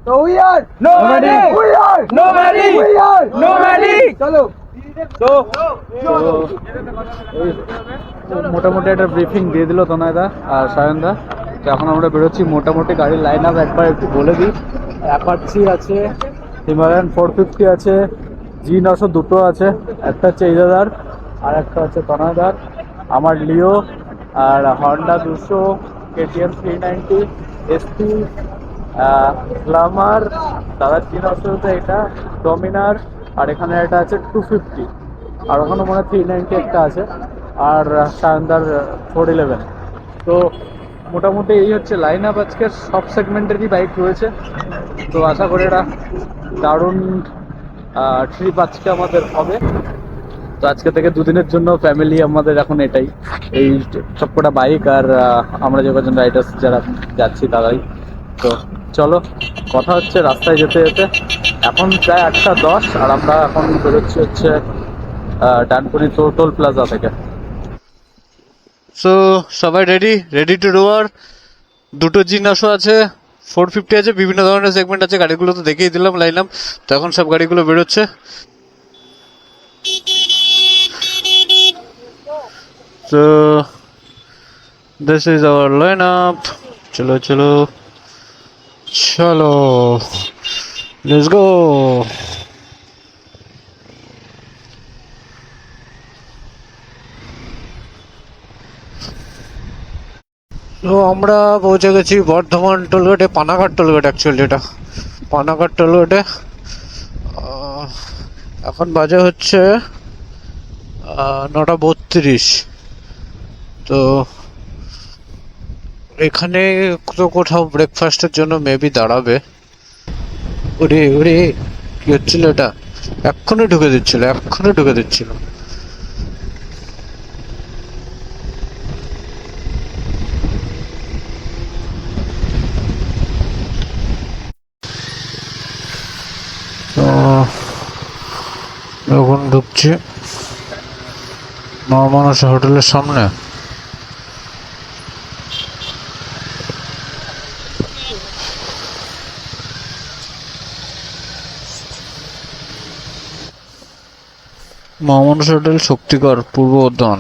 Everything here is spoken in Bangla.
So we are nobody. We are nobody. We are nobody. চলো। তো মোটামুটি একটা ব্রিফিং দিয়ে দিল তনয়দা আর সায়নদা। তো এখন আমরা বেরোচ্ছি। মোটামুটি গাড়ির লাইন আপ একবার একটু বলে দিই। অ্যাপাচি আছে, হিমালয়ান 450 আছে, G900 দুটো আছে, একটা হচ্ছে ইজাদার আর একটা হচ্ছে তনয়দার, আমার লিও, আর হন্ডা 200, KTM 390, এসপি, গ্লামার, দাদার G900 এটা, ডমিনার, আর এখানে একটা আছে 250, আর ওখানে মনে হয় 390 একটা আছে, আর সায়নদার 411। তো মোটামুটি এই হচ্ছে লাইন আপ। আজকে সব সেগমেন্টেরই বাইক রয়েছে। তো আশা করি এটা দারুণ ট্রিপ আজকে আমাদের হবে। তো আজকে থেকে দুদিনের জন্য ফ্যামিলি আমাদের এখন এটাই, এই সবকটা বাইক আর আমরা যে কজন রাইডার্স যারা যাচ্ছি তারাই। তো চলো, কথা হচ্ছে রাস্তায় যেতে যেতে। এখন প্রায় 8:10 আর আমরা এখন বেরোচ্ছি হচ্ছে ডানকুনি টোল প্লাজা থেকে। সো সবাই রেডি টু ডুয়ার। দুটো G900 আছে, 450 আছে, বিভিন্ন ধরনের সেগমেন্ট আছে। গাড়িগুলো তো দেখেই দিলাম লাইন আপ। তো এখন সব গাড়িগুলো বেরোচ্ছে। তো this is our line up. চলো চলো চলো, লেটস গো। তো আমরা পৌঁছে গেছি বর্ধমান টোলগেটে, পানাঘাট টোলগেট অ্যাকচুয়ালি এটা, পানাঘাট টোলগেটে। এখন বাজে হচ্ছে 9:32। তো এখানে তো কোথাও ব্রেকফাস্টের জন্য মেবি দাঁড়াবে। ওরে ওরে, কি হচ্ছিল এটা? এক্ষুনি ঢুকে দিচ্ছিল। তো এখন ঢুকছে নরমানস হোটেলের সামনে। মহামানস হোটেল, শক্তিগড়, পূর্ব বর্ধমান।